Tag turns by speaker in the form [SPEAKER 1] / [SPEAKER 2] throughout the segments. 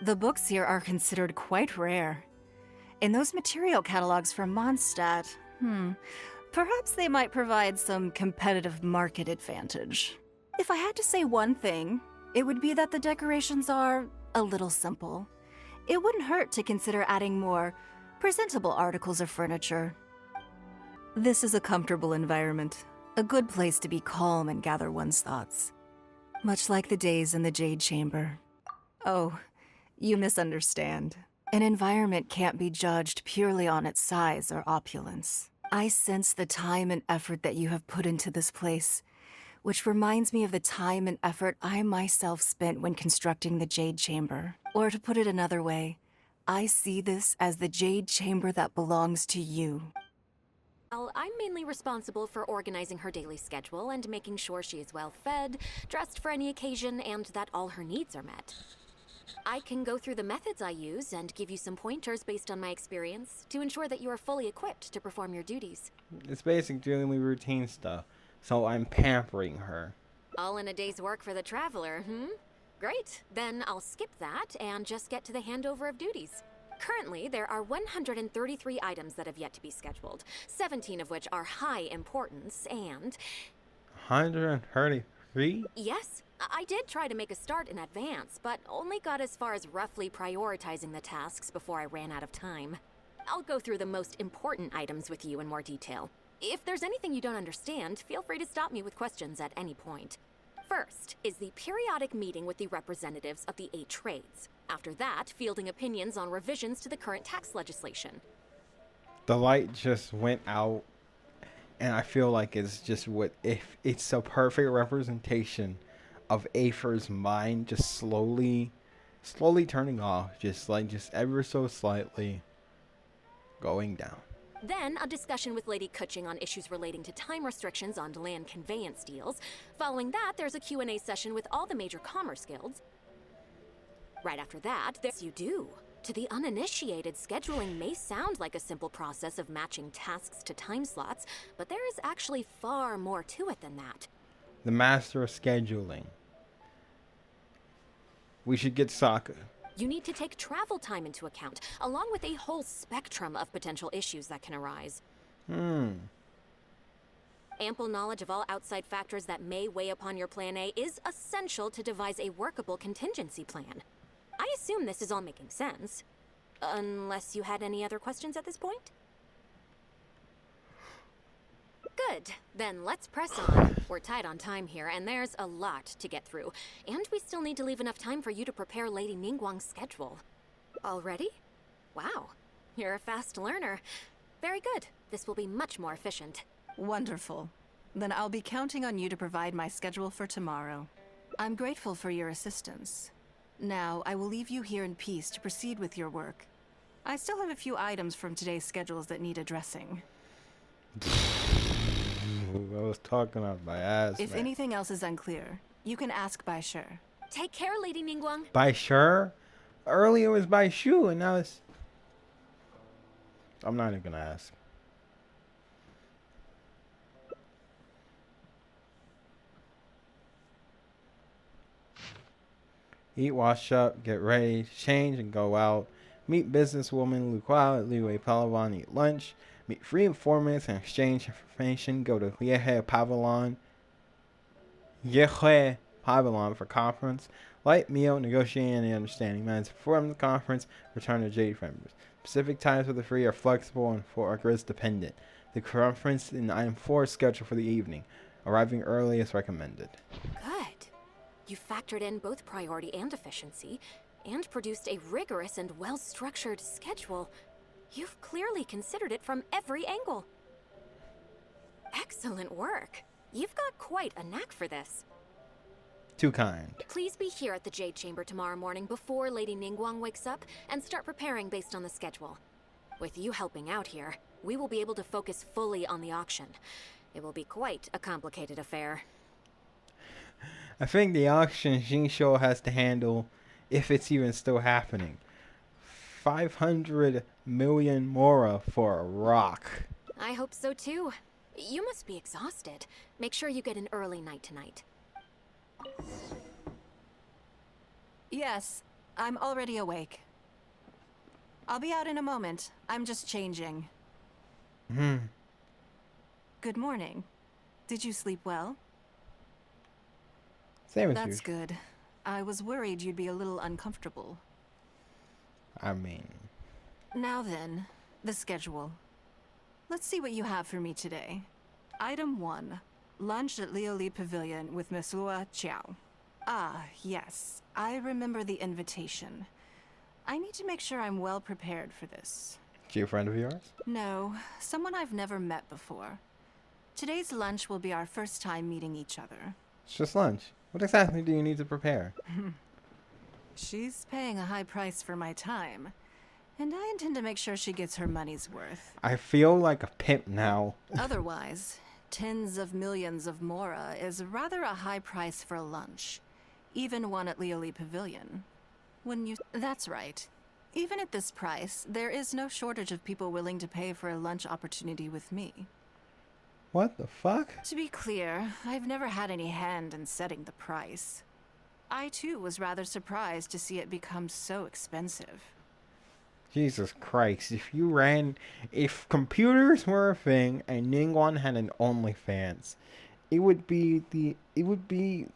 [SPEAKER 1] The books here are considered quite rare. In those material catalogs from Mondstadt, perhaps they might provide some competitive market advantage. If I had to say one thing, it would be that the decorations are a little simple. It wouldn't hurt to consider adding more presentable articles of furniture. This is a comfortable environment, a good place to be calm and gather one's thoughts. Much like the days in the Jade Chamber. Oh, you misunderstand. An environment can't be judged purely on its size or opulence. I sense the time and effort that you have put into this place, which reminds me of the time and effort I myself spent when constructing the Jade Chamber. Or to put it another way, I see this as the Jade Chamber that belongs to you.
[SPEAKER 2] Well, I'm mainly responsible for organizing her daily schedule and making sure she is well fed, dressed for any occasion, and that all her needs are met. I can go through the methods I use and give you some pointers based on my experience to ensure that you are fully equipped to perform your duties.
[SPEAKER 3] It's basic daily routine stuff, so I'm pampering her.
[SPEAKER 2] All in a day's work for the traveler, Great, then I'll skip that and just get to the handover of duties. Currently, there are 133 items that have yet to be scheduled, 17 of which are high importance, and...
[SPEAKER 3] 133?
[SPEAKER 2] Yes, I did try to make a start in advance, but only got as far as roughly prioritizing the tasks before I ran out of time. I'll go through the most important items with you in more detail. If there's anything you don't understand, feel free to stop me with questions at any point. First is the periodic meeting with the representatives of the 8 trades. After that, fielding opinions on revisions to the current tax legislation.
[SPEAKER 3] The light just went out, and I feel like it's just if it's a perfect representation of Aether's mind just slowly turning off, just ever so slightly going down.
[SPEAKER 2] Then, a discussion with Lady Kuching on issues relating to time restrictions on land conveyance deals. Following that, there's a Q&A session with all the major commerce guilds. Right after that, there's you do. To the uninitiated, scheduling may sound like a simple process of matching tasks to time slots, but there is actually far more to it than that.
[SPEAKER 3] The master of scheduling. We should get Sokka.
[SPEAKER 2] You need to take travel time into account, along with a whole spectrum of potential issues that can arise. Ample knowledge of all outside factors that may weigh upon your Plan A is essential to devise a workable contingency plan. I assume this is all making sense. Unless you had any other questions at this point? Good. Then let's press on. We're tight on time here, and there's a lot to get through. And we still need to leave enough time for you to prepare Lady Ningguang's schedule. Already? Wow. You're a fast learner. Very good. This will be much more efficient.
[SPEAKER 1] Wonderful. Then I'll be counting on you to provide my schedule for tomorrow. I'm grateful for your assistance. Now, I will leave you here in peace to proceed with your work. I still have a few items from today's schedules that need addressing.
[SPEAKER 3] I was talking out my ass.
[SPEAKER 1] If anything else is unclear, you can ask Bai Shi.
[SPEAKER 2] Take care, Lady Ningguang.
[SPEAKER 3] By Sure? Earlier it was by Shu, and now it's... I'm not even gonna ask. Eat, wash up, get ready, change, and go out. Meet businesswoman Lu Kuao at Liwei Palawan, eat lunch. Meet free informants and exchange information. Go to Yehe Pavilion for conference. Light meal, negotiating and understanding minds. Perform the conference, return to Jade members. Specific times for the free are flexible and for grid dependent. The conference in item 4 is scheduled for the evening. Arriving early is recommended.
[SPEAKER 2] Good. You factored in both priority and efficiency, and produced a rigorous and well-structured schedule. You've clearly considered it from every angle. Excellent work. You've got quite a knack for this.
[SPEAKER 3] Too kind.
[SPEAKER 2] Please be here at the Jade Chamber tomorrow morning before Lady Ningguang wakes up and start preparing based on the schedule. With you helping out here, we will be able to focus fully on the auction. It will be quite a complicated affair.
[SPEAKER 3] I think the auction Xingqiu has to handle, if it's even still happening. 500 million mora for a rock.
[SPEAKER 2] I hope so too. You must be exhausted. Make sure you get an early night tonight.
[SPEAKER 1] Yes, I'm already awake. I'll be out in a moment. I'm just changing. Good morning. Did you sleep well?
[SPEAKER 3] Same as
[SPEAKER 1] That's
[SPEAKER 3] usual.
[SPEAKER 1] good. I was worried you'd be a little uncomfortable.
[SPEAKER 3] I mean,
[SPEAKER 1] Now then, the schedule. Let's see what you have for me today. Item 1. Lunch at Lioli Pavilion with Miss Lua Chiao. Ah, yes. I remember the invitation. I need to make sure I'm well prepared for this.
[SPEAKER 3] she a friend of yours?
[SPEAKER 1] No, someone I've never met before. Today's lunch will be our first time meeting each other.
[SPEAKER 3] It's just lunch. What exactly do you need to prepare?
[SPEAKER 1] She's paying a high price for my time, and I intend to make sure she gets her money's worth.
[SPEAKER 3] I feel like a pimp now.
[SPEAKER 1] Otherwise, tens of millions of Mora is rather a high price for a lunch, even one at Lioli Pavilion. That's right. Even at this price, there is no shortage of people willing to pay for a lunch opportunity with me.
[SPEAKER 3] What the fuck?
[SPEAKER 1] To be clear, I've never had any hand in setting the price. I too was rather surprised to see it become so expensive.
[SPEAKER 3] Jesus Christ, if computers were a thing and Ningguan had an OnlyFans, it would be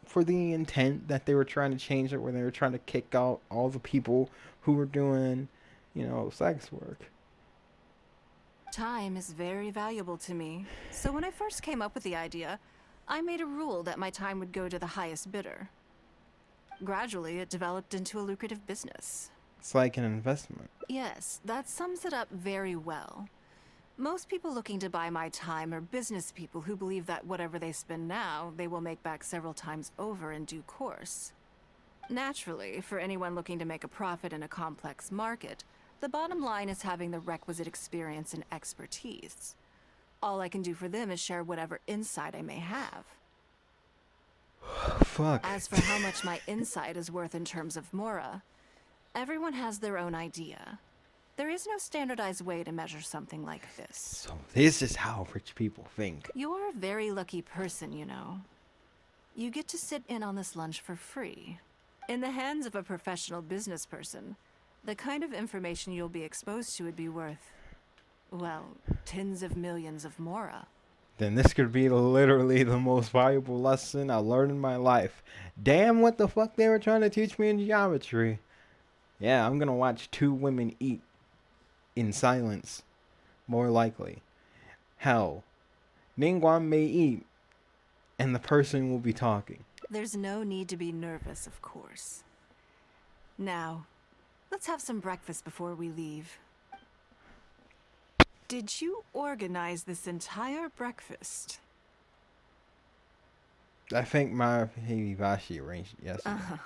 [SPEAKER 3] for the intent that they were trying to change it, where they were trying to kick out all the people who were doing, sex work.
[SPEAKER 1] Time is very valuable to me, so when I first came up with the idea, I made a rule that my time would go to the highest bidder. Gradually, it developed into a lucrative business.
[SPEAKER 3] It's like an investment.
[SPEAKER 1] Yes, that sums it up very well. Most people looking to buy my time are business people who believe that whatever they spend now, they will make back several times over in due course. Naturally, for anyone looking to make a profit in a complex market, the bottom line is having the requisite experience and expertise. All I can do for them is share whatever insight I may have.
[SPEAKER 3] Fuck.
[SPEAKER 1] As for how much my insight is worth in terms of Mora, everyone has their own idea. There is no standardized way to measure something like this.
[SPEAKER 3] So this is how rich people think.
[SPEAKER 1] You're a very lucky person, you know. You get to sit in on this lunch for free. In the hands of a professional business person, the kind of information you'll be exposed to would be worth, well, tens of millions of Mora.
[SPEAKER 3] Then this could be literally the most valuable lesson I learned in my life. Damn, what the fuck they were trying to teach me in geometry. Yeah, I'm gonna watch two women eat in silence, more likely. Hell, Ningguan may eat, and the person will be talking.
[SPEAKER 1] There's no need to be nervous, of course. Now, let's have some breakfast before we leave. Did you organize this entire breakfast?
[SPEAKER 3] I think my Hibashi arranged it yesterday.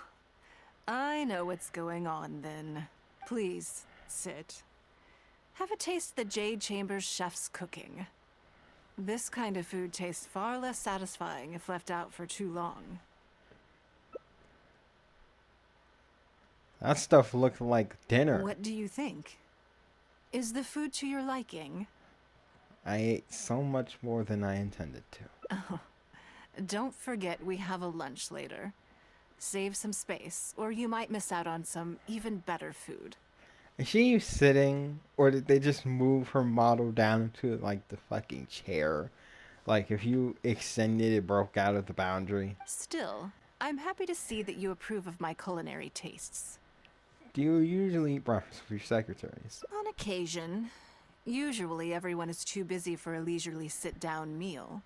[SPEAKER 1] I know what's going on then. Please, sit. Have a taste of the Jade Chamber's chef's cooking. This kind of food tastes far less satisfying if left out for too long.
[SPEAKER 3] That stuff looked like dinner.
[SPEAKER 1] What do you think? Is the food to your liking?
[SPEAKER 3] I ate so much more than I intended to.
[SPEAKER 1] Don't forget we have a lunch later. Save some space, or you might miss out on some even better food.
[SPEAKER 3] Is she sitting, or did they just move her model down into like the fucking chair? Like if you extended it, broke out of the boundary.
[SPEAKER 1] Still, I'm happy to see that you approve of my culinary tastes.
[SPEAKER 3] Do you usually eat breakfast with your secretaries?
[SPEAKER 1] On occasion. Usually everyone is too busy for a leisurely sit-down meal.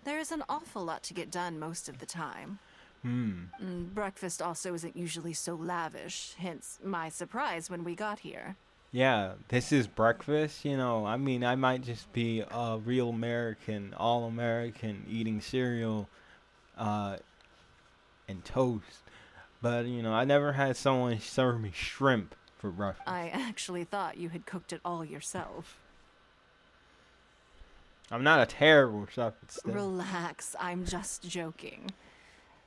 [SPEAKER 1] There is an awful lot to get done most of the time. Breakfast also isn't usually so lavish, hence my surprise when we got here.
[SPEAKER 3] Yeah, this is breakfast, I mean, I might just be a real American, all-American, eating cereal and toast. But, I never had someone serve me shrimp for breakfast.
[SPEAKER 1] I actually thought you had cooked it all yourself.
[SPEAKER 3] I'm not a terrible chef, but still.
[SPEAKER 1] Relax, I'm just joking.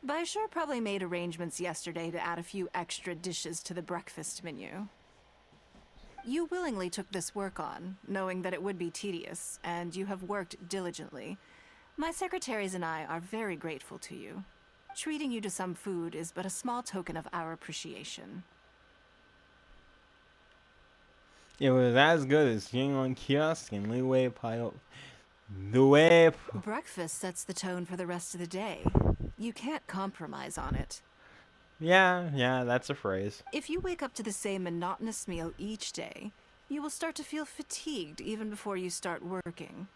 [SPEAKER 1] But I sure probably made arrangements yesterday to add a few extra dishes to the breakfast menu. You willingly took this work on, knowing that it would be tedious, and you have worked diligently. My secretaries and I are very grateful to you. Treating you to some food is but a small token of our appreciation.
[SPEAKER 3] It was as good as Yingling Kiosk and Liwei Pile. Liwei.
[SPEAKER 1] Breakfast sets the tone for the rest of the day. You can't compromise on it.
[SPEAKER 3] Yeah, that's a phrase.
[SPEAKER 1] If you wake up to the same monotonous meal each day, you will start to feel fatigued even before you start working.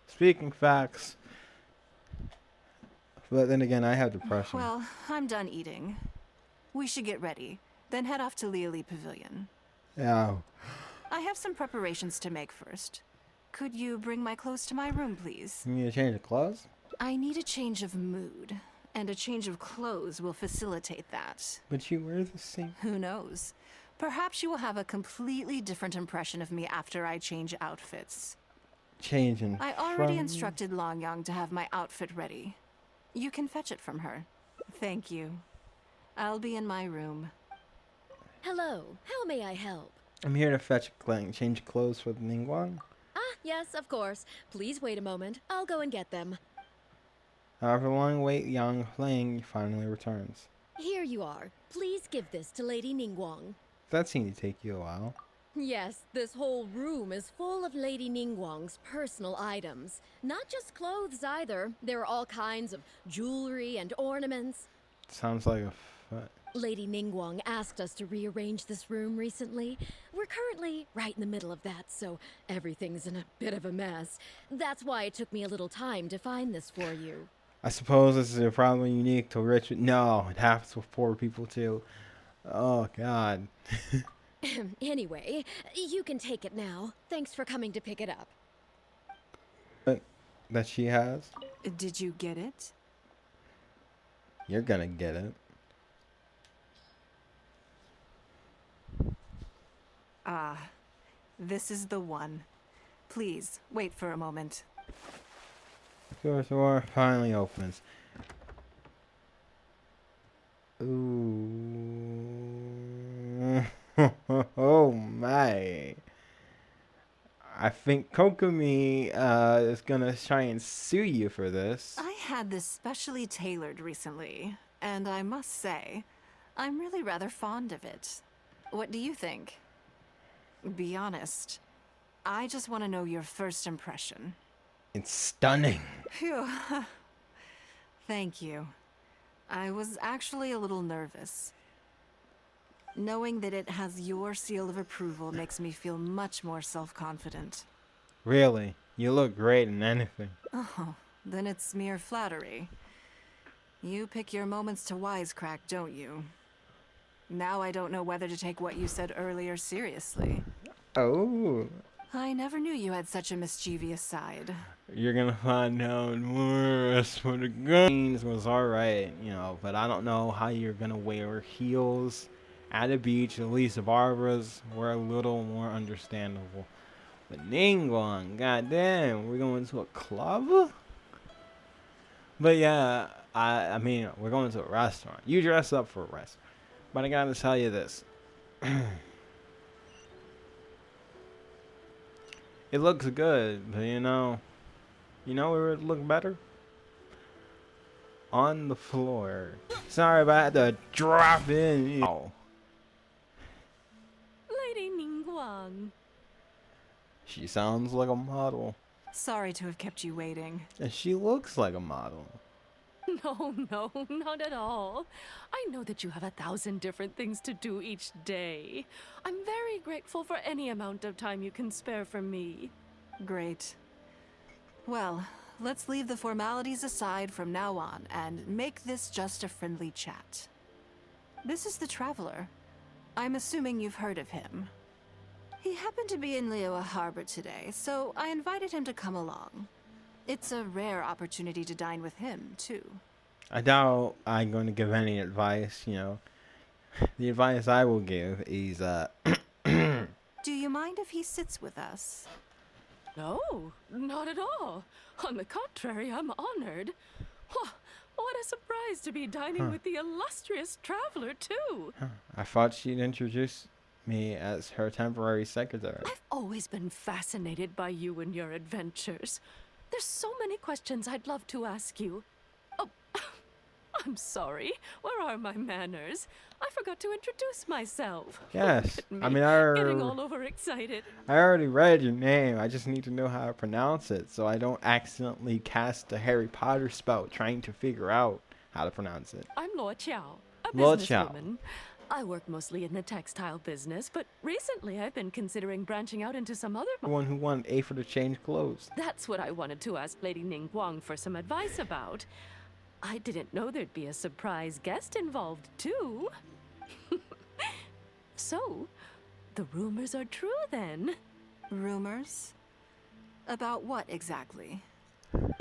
[SPEAKER 3] Speaking facts. But then again, I have depression.
[SPEAKER 1] Well, I'm done eating. We should get ready, then head off to Liali Pavilion.
[SPEAKER 3] Yeah.
[SPEAKER 1] I have some preparations to make first. Could you bring my clothes to my room, please?
[SPEAKER 3] You need to change the clothes?
[SPEAKER 1] I need a change of mood, and a change of clothes will facilitate that.
[SPEAKER 3] But you wear the same.
[SPEAKER 1] Who knows? Perhaps you will have a completely different impression of me after I change outfits.
[SPEAKER 3] Changing.
[SPEAKER 1] I already instructed Longyang to have my outfit ready. You can fetch it from her. Thank you. I'll be in my room.
[SPEAKER 2] Hello, how may I help?
[SPEAKER 3] I'm here to fetch change clothes for the Ningguang.
[SPEAKER 2] Ah, yes, of course. Please wait a moment. I'll go and get them.
[SPEAKER 3] However long wait, Yang Ling finally returns.
[SPEAKER 2] Here you are. Please give this to Lady Ningguang.
[SPEAKER 3] That seemed to take you a while.
[SPEAKER 2] Yes, this whole room is full of Lady Ningguang's personal items. Not just clothes either. There are all kinds of jewelry and ornaments.
[SPEAKER 3] Sounds like a
[SPEAKER 2] Lady Ningguang asked us to rearrange this room recently. We're currently right in the middle of that, so everything's in a bit of a mess. That's why it took me a little time to find this for you.
[SPEAKER 3] I suppose this is probably unique to rich. No, it happens with poor people too. Oh God.
[SPEAKER 2] Anyway, you can take it now. Thanks for coming to pick it up.
[SPEAKER 3] That she has.
[SPEAKER 1] Did you get it?
[SPEAKER 3] You're gonna get it.
[SPEAKER 1] Ah, this is the one. Please, wait for a moment.
[SPEAKER 3] The door finally opens. Ooh. Oh my. I think Kokomi is gonna try and sue you for this.
[SPEAKER 1] I had this specially tailored recently, and I must say, I'm really rather fond of it. What do you think? Be honest. I just want to know your first impression.
[SPEAKER 3] It's stunning.
[SPEAKER 1] Phew. Thank you. I was actually a little nervous. Knowing that it has your seal of approval makes me feel much more self-confident.
[SPEAKER 3] Really, you look great in anything.
[SPEAKER 1] Oh, then it's mere flattery. You pick your moments to wisecrack, don't you? Now I don't know whether to take what you said earlier seriously.
[SPEAKER 3] Oh.
[SPEAKER 1] I never knew you had such a mischievous side.
[SPEAKER 3] You're gonna find out more. As for the guns was alright, you know, but I don't know how you're gonna wear heels at a beach. At least the Barbaras were a little more understandable. But Ningguang, goddamn, we're going to a club? But yeah, I mean, we're going to a restaurant. You dress up for a restaurant. But I gotta tell you this. It looks good, but you know where it would look better? On the floor. Sorry about the drop in. Oh.
[SPEAKER 2] Lady Ningguang.
[SPEAKER 3] She sounds like a model.
[SPEAKER 1] Sorry to have kept you waiting.
[SPEAKER 3] And she looks like a model.
[SPEAKER 4] No, not at all. I know that you have 1,000 different things to do each day. I'm very grateful for any amount of time you can spare from me.
[SPEAKER 1] Great. Well, let's leave the formalities aside from now on and make this just a friendly chat. This is the Traveler. I'm assuming you've heard of him. He happened to be in Liyue Harbor today, so I invited him to come along. It's a rare opportunity to dine with him, too.
[SPEAKER 3] I doubt I'm going to give any advice, you know. The advice I will give is,
[SPEAKER 1] Do you mind if he sits with us?
[SPEAKER 4] No, not at all. On the contrary, I'm honored. What a surprise to be dining with the illustrious Traveler, too.
[SPEAKER 3] I thought she'd introduce me as her temporary secretary.
[SPEAKER 4] I've always been fascinated by you and your adventures. There's so many questions I'd love to ask you. Oh, I'm sorry. Where are my manners? I forgot to introduce myself.
[SPEAKER 3] Yes.
[SPEAKER 4] Look at
[SPEAKER 3] I
[SPEAKER 4] me,
[SPEAKER 3] mean,
[SPEAKER 4] getting all overexcited.
[SPEAKER 3] I already read your name. I just need to know how to pronounce it so I don't accidentally cast a Harry Potter spell trying to figure out how to pronounce it.
[SPEAKER 4] I'm Luo Qiao, a
[SPEAKER 3] Luo Qiao.
[SPEAKER 4] businesswoman. I work mostly in the textile business, but recently I've been considering branching out into some other...
[SPEAKER 3] The one who wanted Aether to change clothes.
[SPEAKER 4] That's what I wanted to ask Lady Ningguang for some advice about. I didn't know there'd be a surprise guest involved, too. So, the rumors are true then.
[SPEAKER 1] Rumors? About what exactly?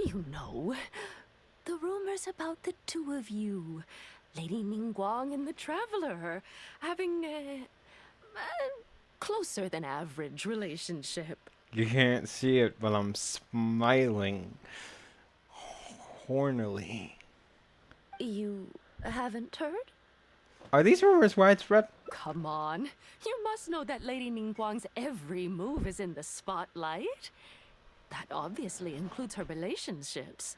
[SPEAKER 4] You know, the rumors about the two of you, Lady Ningguang and the Traveler, having a closer than average relationship.
[SPEAKER 3] You can't see it, but I'm smiling hornily.
[SPEAKER 4] You haven't heard?
[SPEAKER 3] Are these rumors widespread?
[SPEAKER 4] Come on. You must know that Lady Ningguang's every move is in the spotlight. That obviously includes her relationships.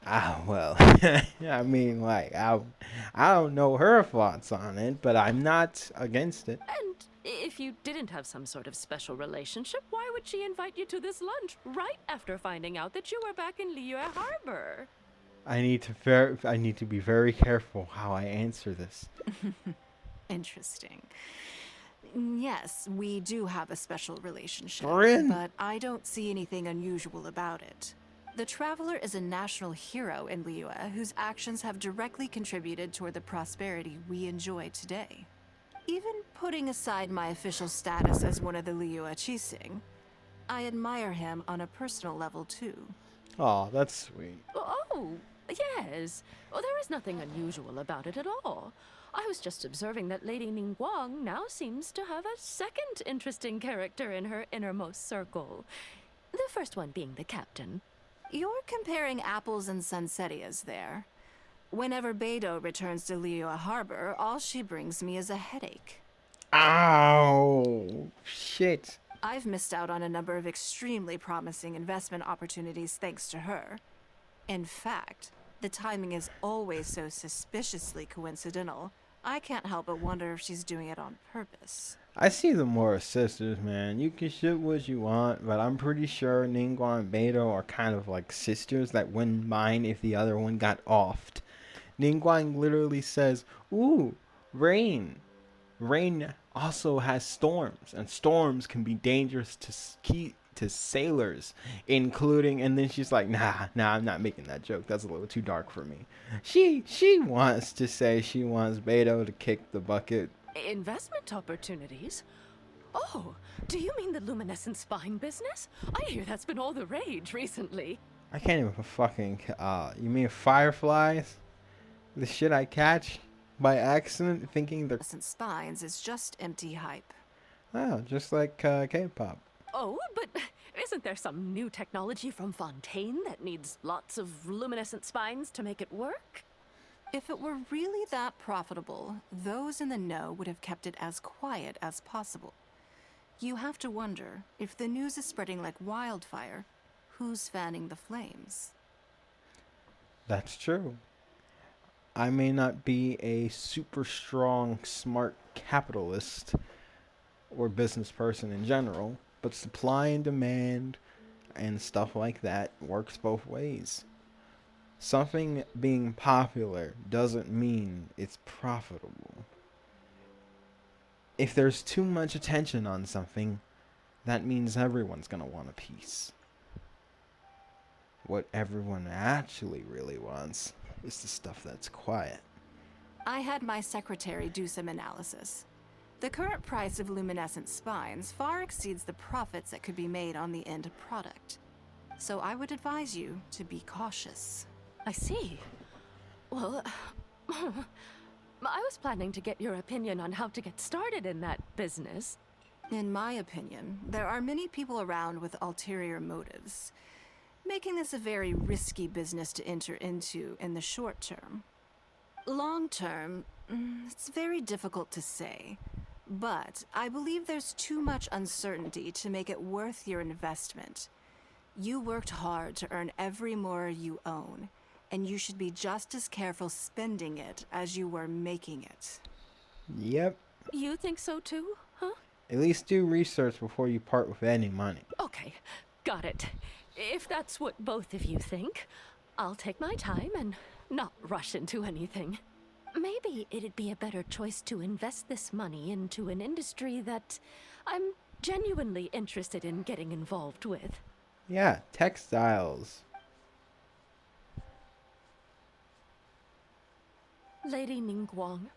[SPEAKER 3] Ah, well, I mean, like, I don't know her thoughts on it, but I'm not against it.
[SPEAKER 4] And if you didn't have some sort of special relationship, why would she invite you to this lunch right after finding out that you were back in Liyue Harbor?
[SPEAKER 3] I need to be very careful how I answer this.
[SPEAKER 1] Interesting. Yes, we do have a special relationship,
[SPEAKER 3] Bryn.
[SPEAKER 1] but I don't see anything unusual about it. The Traveler is a national hero in Liyue whose actions have directly contributed toward the prosperity we enjoy today. Even putting aside my official status as one of the Liyue Qixing, I admire him on a personal level too.
[SPEAKER 3] Aw, that's sweet.
[SPEAKER 4] Oh, yes. Well, there is nothing unusual about it at all. I was just observing that Lady Ningguang now seems to have a second interesting character in her innermost circle. The first one being the captain.
[SPEAKER 1] You're comparing apples and sunsettias there. Whenever Beidou returns to Liyue Harbor, all she brings me is a headache.
[SPEAKER 3] Ow! Shit.
[SPEAKER 1] I've missed out on a number of extremely promising investment opportunities thanks to her. In fact, the timing is always so suspiciously coincidental, I can't help but wonder if she's doing it on purpose.
[SPEAKER 3] I see them more as sisters, man. You can ship what you want, but I'm pretty sure Ningguang and Beidou are kind of like sisters that wouldn't mind if the other one got offed. Ningguang literally says, ooh, rain. Rain also has storms, and storms can be dangerous to sailors, including, and then she's like, nah, I'm not making that joke. That's a little too dark for me. She wants to say she wants Beidou to kick the bucket.
[SPEAKER 4] Investment opportunities? Oh, do you mean the luminescent spine business? I hear that's been all the rage recently.
[SPEAKER 3] I can't even fucking, you mean fireflies? The shit I catch by accident thinking they're,
[SPEAKER 1] Luminescent spines is just empty hype.
[SPEAKER 3] oh, just like K-pop.
[SPEAKER 4] Oh, but isn't there some new technology from Fontaine that needs lots of luminescent spines to make it work?
[SPEAKER 1] If it were really that profitable, those in the know would have kept it as quiet as possible. You have to wonder, if the news is spreading like wildfire, who's fanning the flames?
[SPEAKER 3] That's true. I may not be a super strong, smart capitalist or business person in general, but supply and demand and stuff like that works both ways. Something being popular doesn't mean it's profitable. If there's too much attention on something, that means everyone's gonna want a piece. What everyone actually really wants is the stuff that's quiet.
[SPEAKER 1] I had my secretary do some analysis. The current price of luminescent spines far exceeds the profits that could be made on the end product. So I would advise you to be cautious.
[SPEAKER 4] I see. Well, I was planning to get your opinion on how to get started in that business.
[SPEAKER 1] In my opinion, there are many people around with ulterior motives, making this a very risky business to enter into in the short term. Long term, it's very difficult to say, but I believe there's too much uncertainty to make it worth your investment. You worked hard to earn every more you own, and you should be just as careful spending it as you were making it.
[SPEAKER 3] Yep.
[SPEAKER 4] You think so too, huh?
[SPEAKER 3] At least do research before you part with any money.
[SPEAKER 4] Okay, got it. If that's what both of you think, I'll take my time and not rush into anything. Maybe it'd be a better choice to invest this money into an industry that I'm genuinely interested in getting involved with.
[SPEAKER 3] Yeah, textiles.
[SPEAKER 4] Lady Ningguang,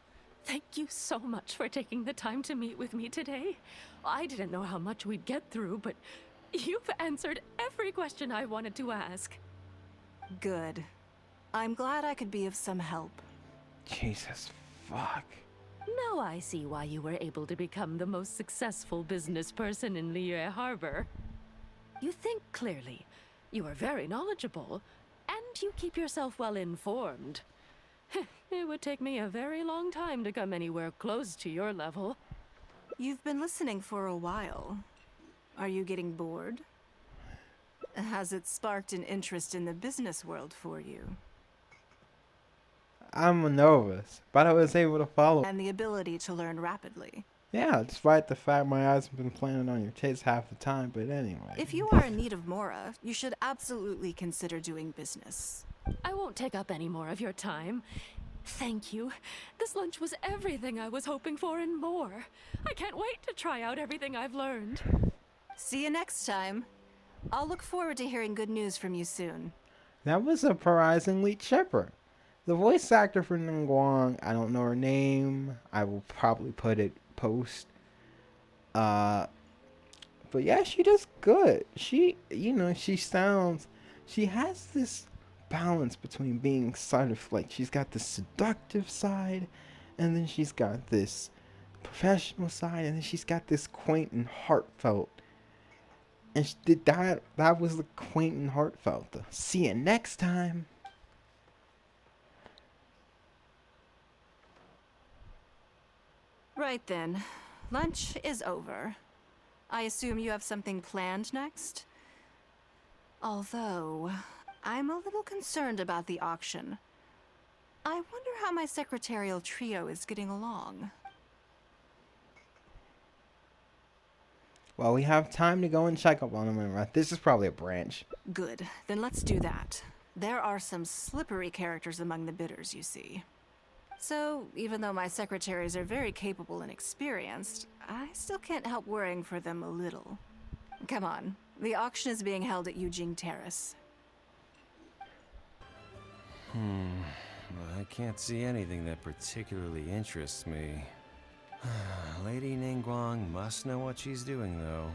[SPEAKER 4] thank you so much for taking the time to meet with me today. I didn't know how much we'd get through, but you've answered every question I wanted to ask.
[SPEAKER 1] Good. I'm glad I could be of some help.
[SPEAKER 3] Jesus, fuck.
[SPEAKER 4] Now I see why you were able to become the most successful business person in Liyue Harbor. You think clearly, you are very knowledgeable, and you keep yourself well informed. It would take me a very long time to come anywhere close to your level.
[SPEAKER 1] You've been listening for a while. Are you getting bored? Has it sparked an interest in the business world for you?
[SPEAKER 3] I'm a novice, but I was able to follow.
[SPEAKER 1] And the ability to learn rapidly.
[SPEAKER 3] Yeah, despite the fact my eyes have been planted on your tits half the time, but anyway.
[SPEAKER 1] If you are in need of Mora, you should absolutely consider doing business.
[SPEAKER 4] I won't take up any more of your time. Thank you. This lunch was everything I was hoping for and more. I can't wait to try out everything I've learned.
[SPEAKER 1] See you next time. I'll look forward to hearing good news from you soon.
[SPEAKER 3] That was surprisingly chipper. The voice actor for Ningguang, I don't know her name. I will probably put it post. But yeah, she does good. She has this balance between being sort of like, she's got this seductive side, and then she's got this professional side, and then she's got this quaint and heartfelt. And she did that. That was the quaint and heartfelt. See you next time.
[SPEAKER 1] Right then. Lunch is over. I assume you have something planned next? Although, I'm a little concerned about the auction. I wonder how my secretarial trio is getting along.
[SPEAKER 3] Well, we have time to go and check up on them. This is probably a branch.
[SPEAKER 1] Good. Then let's do that. There are some slippery characters among the bidders, you see. So, even though my secretaries are very capable and experienced, I still can't help worrying for them a little. Come on. The auction is being held at Yujing Terrace.
[SPEAKER 5] I can't see anything that particularly interests me. Lady Ningguang must know what she's doing, though.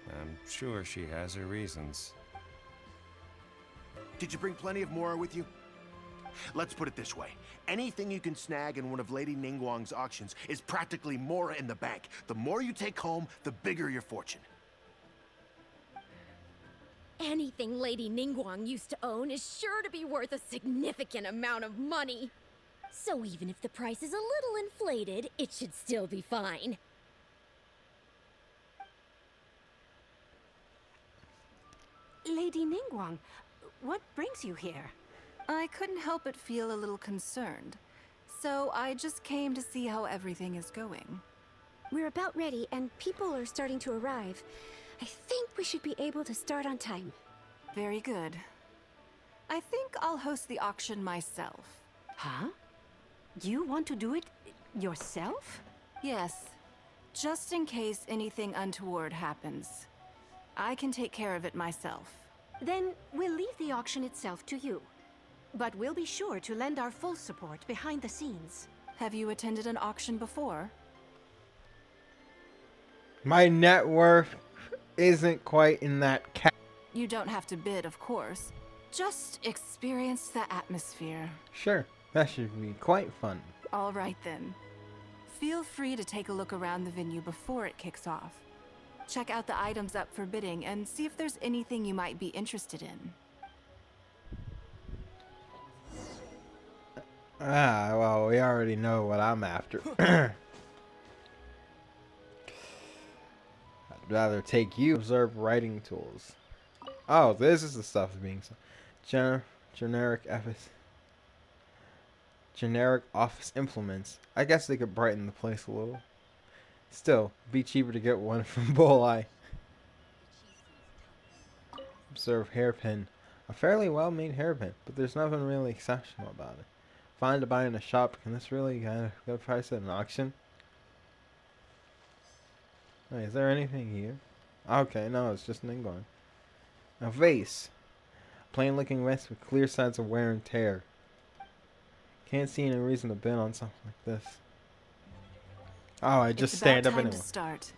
[SPEAKER 5] I'm sure she has her reasons.
[SPEAKER 6] Did you bring plenty of Mora with you? Let's put it this way. Anything you can snag in one of Lady Ningguang's auctions is practically Mora in the bank. The more you take home, the bigger your fortune.
[SPEAKER 2] Anything Lady Ningguang used to own is sure to be worth a significant amount of money. So even if the price is a little inflated, it should still be fine.
[SPEAKER 7] Lady Ningguang, what brings you here?
[SPEAKER 1] I couldn't help but feel a little concerned. So I just came to see how everything is going.
[SPEAKER 7] We're about ready and people are starting to arrive. I think we should be able to start on time.
[SPEAKER 1] Very good. I think I'll host the auction myself.
[SPEAKER 7] Huh? You want to do it yourself?
[SPEAKER 1] Yes, just in case anything untoward happens. I can take care of it myself.
[SPEAKER 7] Then we'll leave the auction itself to you. But we'll be sure to lend our full support behind the scenes.
[SPEAKER 1] Have you attended an auction before?
[SPEAKER 3] My net worth isn't quite in that cap.
[SPEAKER 1] You don't have to bid, of course. Just experience the atmosphere.
[SPEAKER 3] Sure, that should be quite fun.
[SPEAKER 1] All right then. Feel free to take a look around the venue before it kicks off. Check out the items up for bidding and see if there's anything you might be interested in.
[SPEAKER 3] Ah, well, we already know what I'm after. I'd rather take you. Observe writing tools. Oh, this is the stuff being... Generic office implements. I guess they could brighten the place a little. Still, be cheaper to get one from Bolai. Observe hairpin. A fairly well-made hairpin, but there's nothing really exceptional about it. Fine to buy in a shop. Can this really get a good price at an auction? Wait, is there anything here? Okay, no, it's just Ningguang. A vase. Plain looking vase with clear signs of wear and tear. Can't see any reason to bid on something like this. Oh, I just stand up
[SPEAKER 1] It's about
[SPEAKER 3] anyway.
[SPEAKER 1] time to start.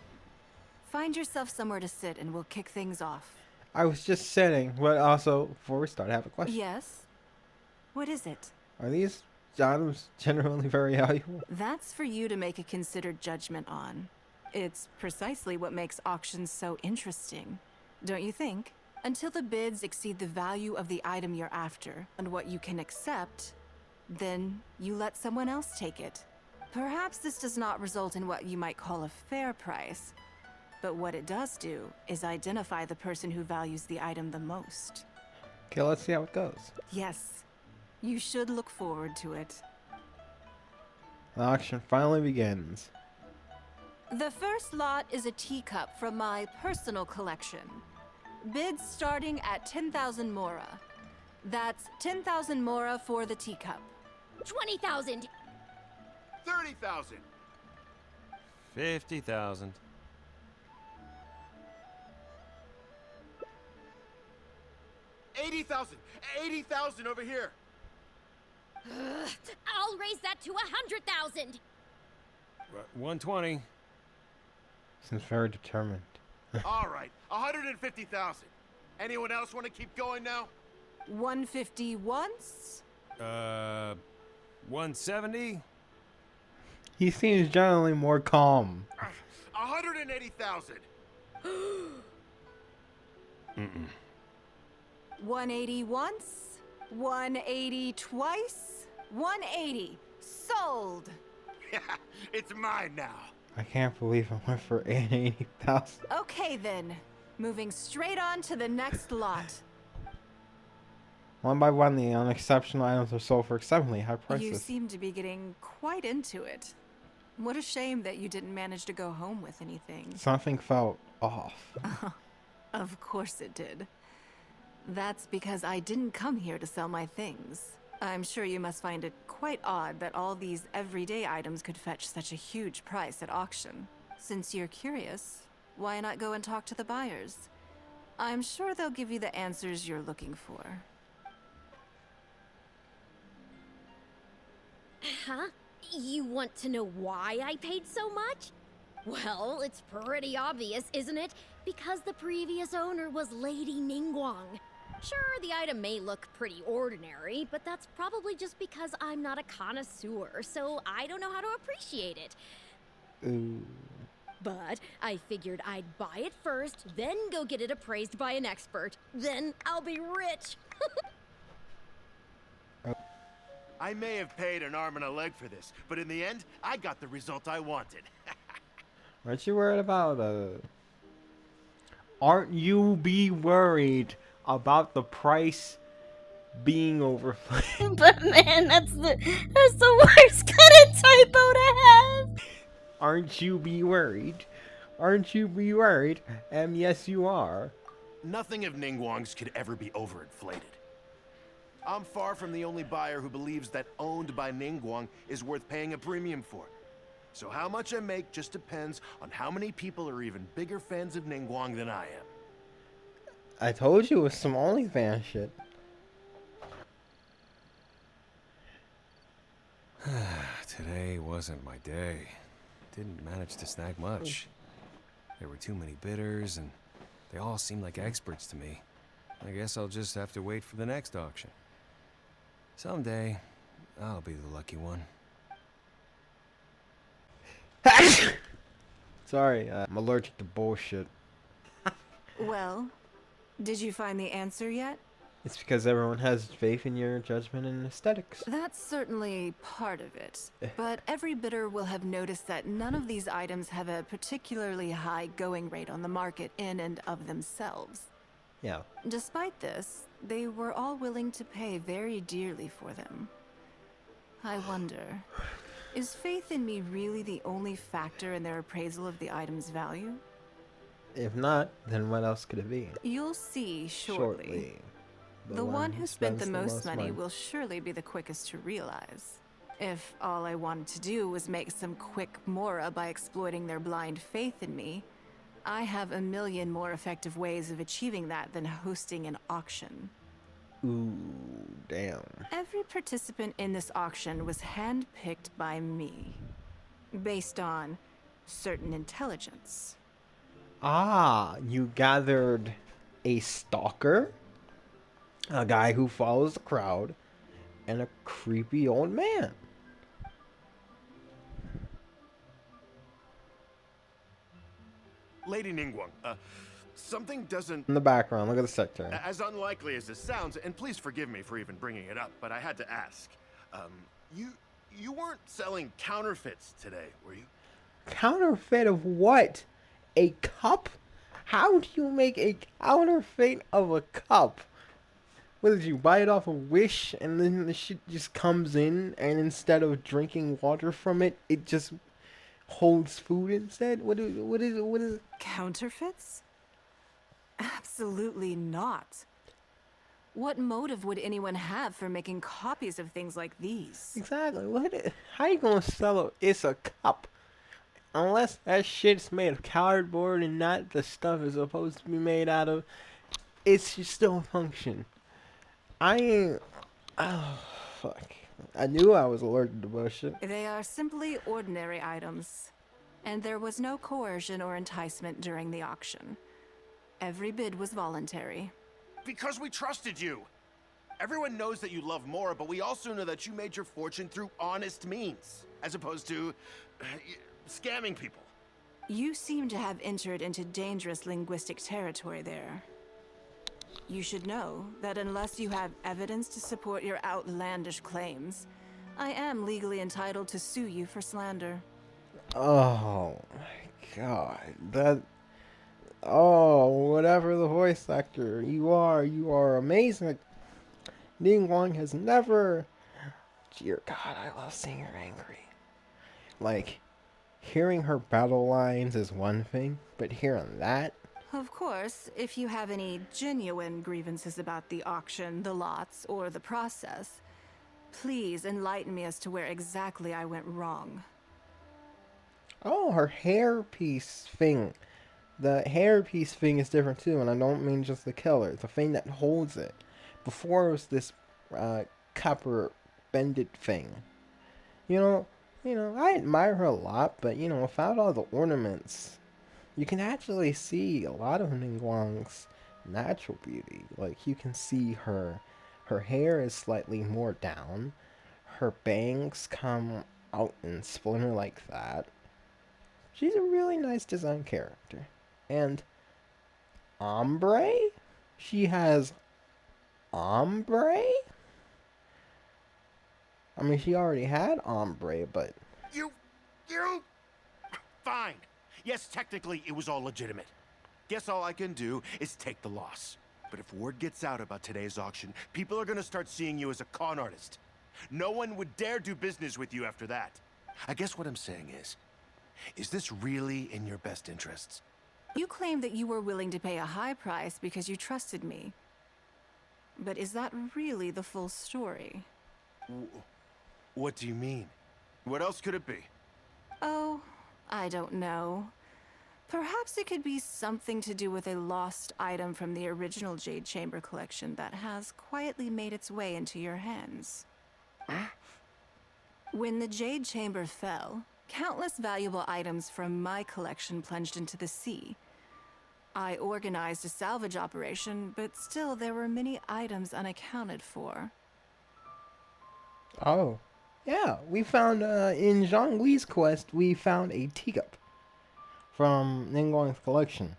[SPEAKER 1] Find yourself somewhere to sit and we'll kick things off.
[SPEAKER 3] I was just sitting, but also, before we start, I have a question.
[SPEAKER 1] Yes? What is it?
[SPEAKER 3] Are these items generally very valuable?
[SPEAKER 1] That's for you to make a considered judgment on. It's precisely what makes auctions so interesting, don't you think? Until the bids exceed the value of the item you're after and what you can accept, then you let someone else take it. Perhaps this does not result in what you might call a fair price, but what it does do is identify the person who values the item the most.
[SPEAKER 3] Okay, let's see how it goes.
[SPEAKER 1] Yes, you should look forward to it.
[SPEAKER 3] The auction finally begins.
[SPEAKER 1] The first lot is a teacup from my personal collection. Bids starting at 10,000 mora. That's 10,000 mora for the teacup.
[SPEAKER 2] 20,000!
[SPEAKER 6] 30,000.
[SPEAKER 5] 50,000.
[SPEAKER 6] 80,000. 80,000 over here.
[SPEAKER 2] I'll raise that to 100,000!
[SPEAKER 5] 120.
[SPEAKER 3] Seems very determined.
[SPEAKER 6] All right, 150,000. Anyone else want to keep going now?
[SPEAKER 1] 150 once?
[SPEAKER 5] 170?
[SPEAKER 3] He seems generally more calm.
[SPEAKER 6] 180,000.
[SPEAKER 1] 180 once? 180 twice? 180. Sold!
[SPEAKER 6] It's mine now.
[SPEAKER 3] I can't believe I went for 80,000.
[SPEAKER 1] Okay then. Moving straight on to the next lot.
[SPEAKER 3] One by one, the unexceptional items are sold for exceptionally high
[SPEAKER 1] You
[SPEAKER 3] prices.
[SPEAKER 1] seem to be getting quite into it. What a shame that you didn't manage to go home with anything.
[SPEAKER 3] Something felt off.
[SPEAKER 1] Of course it did. That's because I didn't come here to sell my things. I'm sure you must find it quite odd that all these everyday items could fetch such a huge price at auction. Since you're curious, why not go and talk to the buyers? I'm sure they'll give you the answers you're looking for.
[SPEAKER 2] Huh? You want to know why I paid so much? Well, it's pretty obvious, isn't it? Because the previous owner was Lady Ningguang. Sure, the item may look pretty ordinary, but that's probably just because I'm not a connoisseur, so I don't know how to appreciate it.
[SPEAKER 3] Ooh.
[SPEAKER 2] But I figured I'd buy it first, then go get it appraised by an expert. Then I'll be rich.
[SPEAKER 6] I may have paid an arm and a leg for this, but in the end, I got the result I wanted.
[SPEAKER 3] Aren't you worried about Aren't you be worried about the price being overflated?
[SPEAKER 8] But man, that's the worst kind of typo to have.
[SPEAKER 3] Aren't you be worried? Aren't you be worried? Yes, you are.
[SPEAKER 6] Nothing of Ningguang's could ever be overinflated. I'm far from the only buyer who believes that owned by Ningguang is worth paying a premium for. So how much I make just depends on how many people are even bigger fans of Ningguang than I am.
[SPEAKER 3] I told you it was some OnlyFans shit.
[SPEAKER 5] Today wasn't my day. Didn't manage to snag much. There were too many bidders, and they all seemed like experts to me. I guess I'll just have to wait for the next auction. Someday, I'll be the lucky one.
[SPEAKER 3] Sorry, I'm allergic to bullshit.
[SPEAKER 1] Well, did you find the answer yet?
[SPEAKER 3] It's because everyone has faith in your judgment and aesthetics.
[SPEAKER 1] That's certainly part of it. But every bidder will have noticed that none of these items have a particularly high going rate on the market in and of themselves.
[SPEAKER 3] Yeah.
[SPEAKER 1] Despite this, they were all willing to pay very dearly for them. I wonder, is faith in me really the only factor in their appraisal of the item's value?
[SPEAKER 3] If not, then what else could it be?
[SPEAKER 1] You'll see shortly. The one who spent the most money will surely be the quickest to realize. If all I wanted to do was make some quick mora by exploiting their blind faith in me, I have a million more effective ways of achieving that than hosting an auction.
[SPEAKER 3] Ooh, damn.
[SPEAKER 1] Every participant in this auction was handpicked by me, based on certain intelligence.
[SPEAKER 3] Ah, you gathered a stalker, a guy who follows the crowd, and a creepy old man.
[SPEAKER 6] Lady Ningguang, something doesn't...
[SPEAKER 3] In the background, look at the secretary.
[SPEAKER 6] As unlikely as this sounds, and please forgive me for even bringing it up, but I had to ask. You weren't selling counterfeits today, were you?
[SPEAKER 3] Counterfeit of what? A cup? How do you make a counterfeit of a cup? What did you buy it off a Wish and then the shit just comes in and instead of drinking water from it, it just holds food instead? What is
[SPEAKER 1] Counterfeits? Absolutely not. What motive would anyone have for making copies of things like these?
[SPEAKER 3] exactly how you gonna sell it? It's a cup. Unless that shit's made of cardboard and not the stuff it's supposed to be made out of, it should still function. I ain't. Oh, fuck. I knew I was allergic to bullshit.
[SPEAKER 1] They are simply ordinary items, and there was no coercion or enticement during the auction. Every bid was voluntary.
[SPEAKER 6] Because we trusted you. Everyone knows that you love Mora, but we also know that you made your fortune through honest means, as opposed to scamming people.
[SPEAKER 1] You seem to have entered into dangerous linguistic territory there. You should know that unless you have evidence to support your outlandish claims, I am legally entitled to sue you for slander.
[SPEAKER 3] Oh my god. Whatever the voice actor you are amazing. Ningguang has never. Dear God, I love seeing her angry. Like, hearing her battle lines is one thing, but hearing that.
[SPEAKER 1] Of course, if you have any genuine grievances about the auction, the lots, or the process, please enlighten me as to where exactly I went wrong.
[SPEAKER 3] Oh, her hairpiece thing. The hairpiece thing is different too, and I don't mean just the color. The thing that holds it. Before it was this copper bended thing. You know, I admire her a lot, but without all the ornaments, you can actually see a lot of Ningguang's natural beauty. Like, you can see her hair is slightly more down. Her bangs come out in splinter like that. She's a really nice design character. And ombre? She has ombre? I mean, she already had ombre, but...
[SPEAKER 6] You... Fine. Yes, technically, it was all legitimate. Guess all I can do is take the loss. But if word gets out about today's auction, people are gonna start seeing you as a con artist. No one would dare do business with you after that. I guess what I'm saying is this really in your best interests?
[SPEAKER 1] You claim that you were willing to pay a high price because you trusted me. But is that really the full story?
[SPEAKER 6] What do you mean? What else could it be?
[SPEAKER 1] Oh, I don't know. Perhaps it could be something to do with a lost item from the original Jade Chamber collection that has quietly made its way into your hands. When the Jade Chamber fell, countless valuable items from my collection plunged into the sea. I organized a salvage operation, but still there were many items unaccounted for.
[SPEAKER 3] Oh. Yeah, we found, in Zhongli's quest, we found a teacup from Ningguang's collection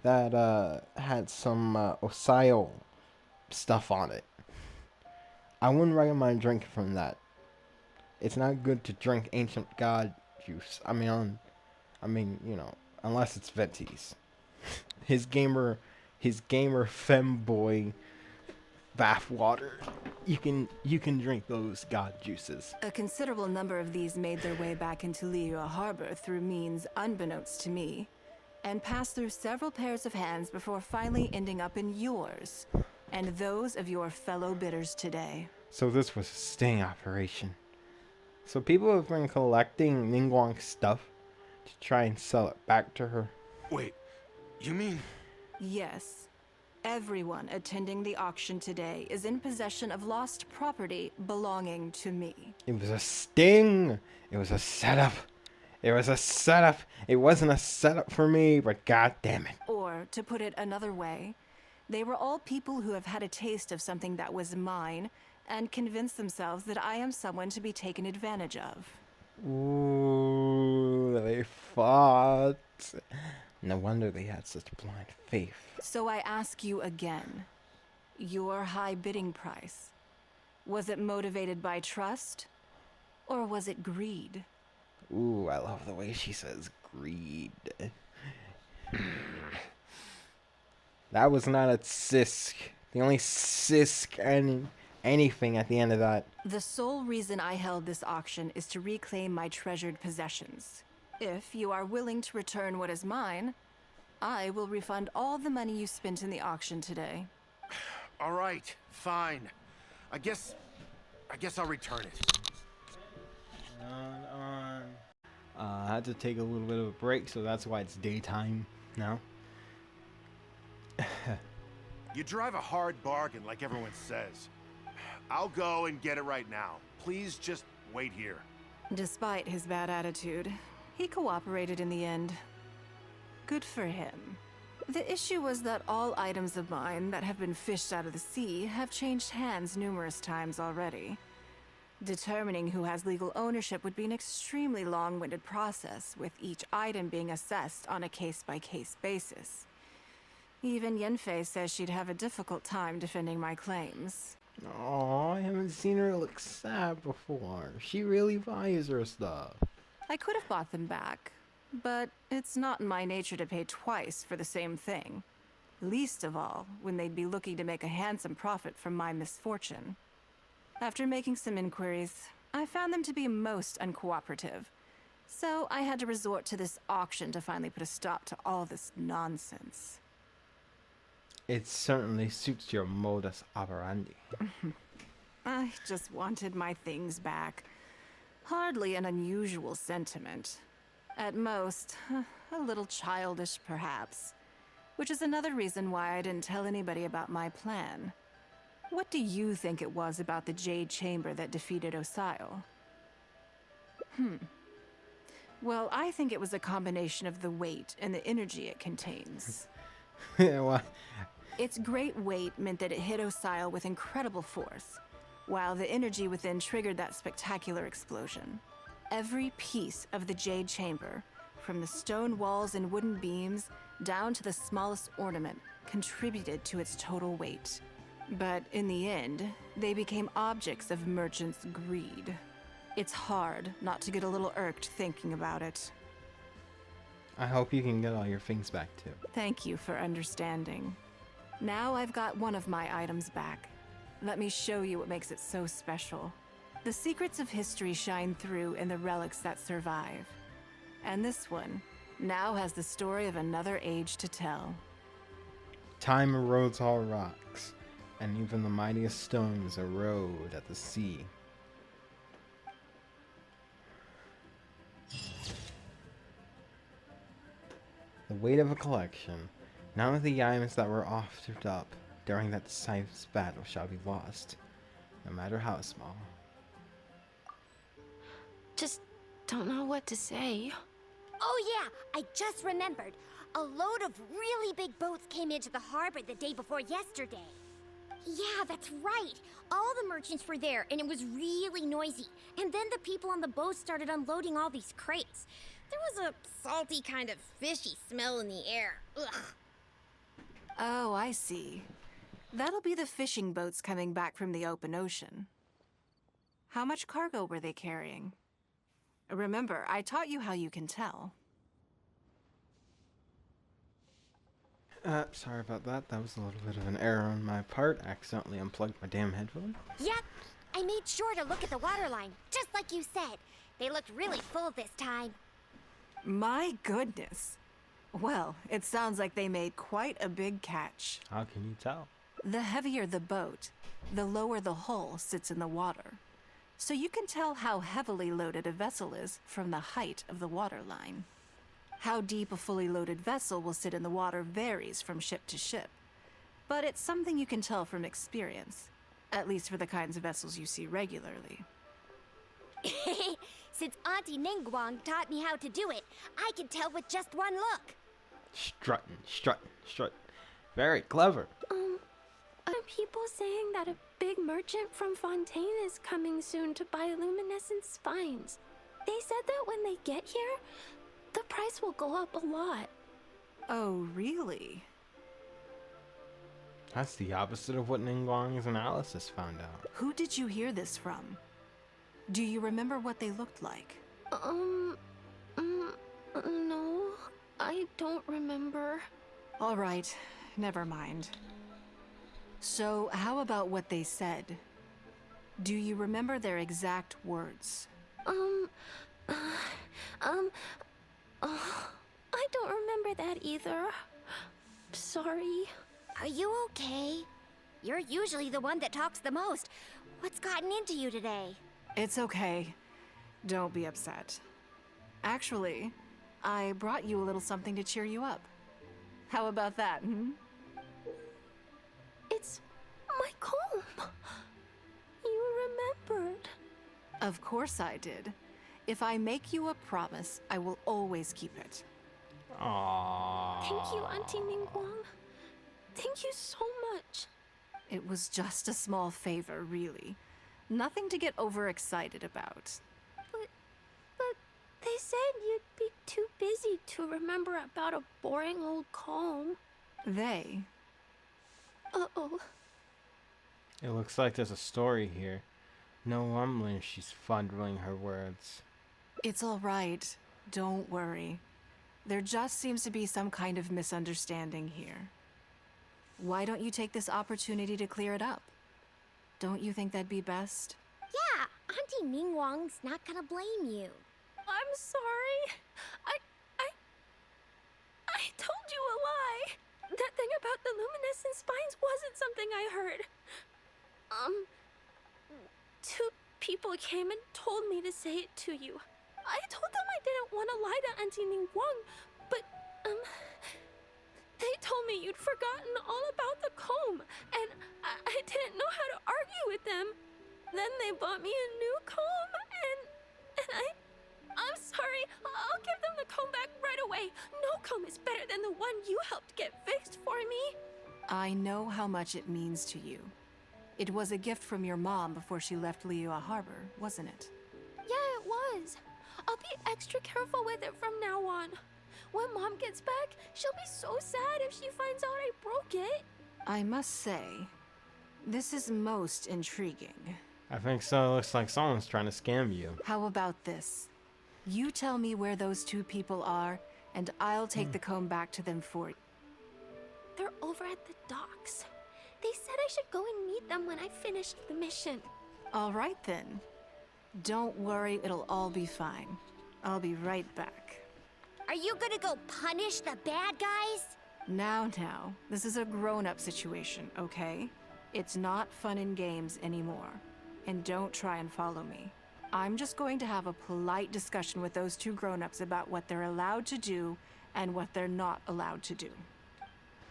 [SPEAKER 3] that, had some, Osayo stuff on it. I wouldn't recommend drinking from that. It's not good to drink ancient god juice. I mean, unless it's Venti's. His gamer his gamer femboy bathwater. You can drink those god juices.
[SPEAKER 1] A considerable number of these made their way back into Liyue Harbor through means unbeknownst to me, and passed through several pairs of hands before finally ending up in yours, and those of your fellow bidders today.
[SPEAKER 3] So this was a sting operation. So people have been collecting Ningguang's stuff to try and sell it back to her.
[SPEAKER 6] Wait, you mean...
[SPEAKER 1] Yes. Everyone attending the auction today is in possession of lost property belonging to me.
[SPEAKER 3] It was a sting. It was a setup. It was a setup. It wasn't a setup for me, but god damn it.
[SPEAKER 1] Or, to put it another way, they were all people who have had a taste of something that was mine and convinced themselves that I am someone to be taken advantage of.
[SPEAKER 3] Ooh, they fought. No wonder they had such blind faith.
[SPEAKER 1] So I ask you again, your high bidding price, was it motivated by trust, or was it greed?
[SPEAKER 3] Ooh, I love the way she says greed. That was not a sisk. The only sisk and anything at the end of that.
[SPEAKER 1] The sole reason I held this auction is to reclaim my treasured possessions. If you are willing to return what is mine, I will refund all the money you spent in the auction today.
[SPEAKER 6] All right, fine. I guess I'll return it.
[SPEAKER 3] I had to take a little bit of a break, so that's why it's daytime now.
[SPEAKER 6] You drive a hard bargain, like everyone says. I'll go and get it right now. Please just wait here.
[SPEAKER 1] Despite his bad attitude, he cooperated in the end. Good for him. The issue was that all items of mine that have been fished out of the sea have changed hands numerous times already. Determining who has legal ownership would be an extremely long-winded process, with each item being assessed on a case-by-case basis. Even Yenfei says she'd have a difficult time defending my claims.
[SPEAKER 3] Oh, I haven't seen her look sad before. She really values her stuff.
[SPEAKER 1] I could have bought them back, but it's not in my nature to pay twice for the same thing. Least of all, when they'd be looking to make a handsome profit from my misfortune. After making some inquiries, I found them to be most uncooperative. So I had to resort to this auction to finally put a stop to all this nonsense.
[SPEAKER 3] It certainly suits your modus operandi.
[SPEAKER 1] I just wanted my things back. Hardly an unusual sentiment. At most, a little childish perhaps. Which is another reason why I didn't tell anybody about my plan. What do you think it was about the Jade Chamber that defeated Osile? Well, I think it was a combination of the weight and the energy it contains.
[SPEAKER 3] Well,
[SPEAKER 1] Its great weight meant that it hit Osile with incredible force, while the energy within triggered that spectacular explosion. Every piece of the Jade Chamber, from the stone walls and wooden beams down to the smallest ornament, contributed to its total weight. But in the end, they became objects of merchants' greed. It's hard not to get a little irked thinking about it.
[SPEAKER 3] I hope you can get all your things back too.
[SPEAKER 1] Thank you for understanding. Now I've got one of my items back. Let me show you what makes it so special. The secrets of history shine through in the relics that survive. And this one now has the story of another age to tell.
[SPEAKER 3] Time erodes all rocks, and even the mightiest stones erode at the sea. The weight of a collection. None of the items that were offered up during that decisive battle shall be lost, no matter how small.
[SPEAKER 4] Just don't know what to say.
[SPEAKER 9] Oh yeah, I just remembered. A load of really big boats came into the harbor the day before yesterday. Yeah, that's right. All the merchants were there, and it was really noisy. And then the people on the boat started unloading all these crates. There was a salty kind of fishy smell in the air. Ugh.
[SPEAKER 1] Oh, I see. That'll be the fishing boats coming back from the open ocean. How much cargo were they carrying? Remember, I taught you how you can tell.
[SPEAKER 3] Sorry about that. That was a little bit of an error on my part. I accidentally unplugged my damn headphone.
[SPEAKER 9] Yep, I made sure to look at the water line, just like you said. They looked really full this time.
[SPEAKER 1] My goodness. Well, it sounds like they made quite a big catch.
[SPEAKER 3] How can you tell?
[SPEAKER 1] The heavier the boat, the lower the hull sits in the water. So you can tell how heavily loaded a vessel is from the height of the water line. How deep a fully loaded vessel will sit in the water varies from ship to ship, but it's something you can tell from experience, at least for the kinds of vessels you see regularly.
[SPEAKER 9] Since Auntie Ningguang taught me how to do it, I can tell with just one look.
[SPEAKER 3] Strutting, strutting, strutting. Very clever.
[SPEAKER 4] Are people saying that a big merchant from Fontaine is coming soon to buy luminescent spines? They said that when they get here, the price will go up a lot.
[SPEAKER 1] Oh, really?
[SPEAKER 3] That's the opposite of what Ningguang's analysis found out.
[SPEAKER 1] Who did you hear this from? Do you remember what they looked like?
[SPEAKER 4] No, I don't remember.
[SPEAKER 1] All right, never mind. So, how about what they said? Do you remember their exact words?
[SPEAKER 4] I don't remember that either. Sorry.
[SPEAKER 9] Are you okay? You're usually the one that talks the most. What's gotten into you today?
[SPEAKER 1] It's okay. Don't be upset. Actually, I brought you a little something to cheer you up. How about that, hmm?
[SPEAKER 4] It's my comb. You remembered.
[SPEAKER 1] Of course I did. If I make you a promise, I will always keep it.
[SPEAKER 3] Aww.
[SPEAKER 4] Thank you, Auntie Ningguang. Thank you so much.
[SPEAKER 1] It was just a small favor, really. Nothing to get overexcited about.
[SPEAKER 4] But they said you'd be too busy to remember about a boring old comb.
[SPEAKER 1] They?
[SPEAKER 4] Uh-oh.
[SPEAKER 3] It looks like there's a story here. No wonder she's fondling her words.
[SPEAKER 1] It's all right. Don't worry. There just seems to be some kind of misunderstanding here. Why don't you take this opportunity to clear it up? Don't you think that'd be best?
[SPEAKER 9] Yeah, Auntie Ningguang's not gonna blame you.
[SPEAKER 4] I'm sorry. I told you a lie. That thing about the luminescent spines wasn't something I heard. Two people came and told me to say it to you. I told them I didn't want to lie to Auntie Ningguang, but, they told me you'd forgotten all about the comb, and I didn't know how to argue with them. Then they bought me a new comb, and I'm sorry. I'll give them the comb back right away. No comb is better than the one you helped get fixed for me.
[SPEAKER 1] I know how much it means to you. It was a gift from your mom before she left Liyue Harbor, wasn't it?
[SPEAKER 4] Yeah, it was. I'll be extra careful with it from now on. When Mom gets back, she'll be so sad if she finds out I broke it.
[SPEAKER 1] I must say, this is most intriguing.
[SPEAKER 3] I think so. It looks like someone's trying to scam you.
[SPEAKER 1] How about this? You tell me where those two people are, and I'll take the comb back to them for you.
[SPEAKER 4] They're over at the docks. They said I should go and meet them when I finished the mission.
[SPEAKER 1] All right then. Don't worry, it'll all be fine. I'll be right back.
[SPEAKER 9] Are you gonna go punish the bad guys?
[SPEAKER 1] Now, this is a grown-up situation, okay? It's not fun and games anymore. And don't try and follow me. I'm just going to have a polite discussion with those two grown-ups about what they're allowed to do and what they're not allowed to do.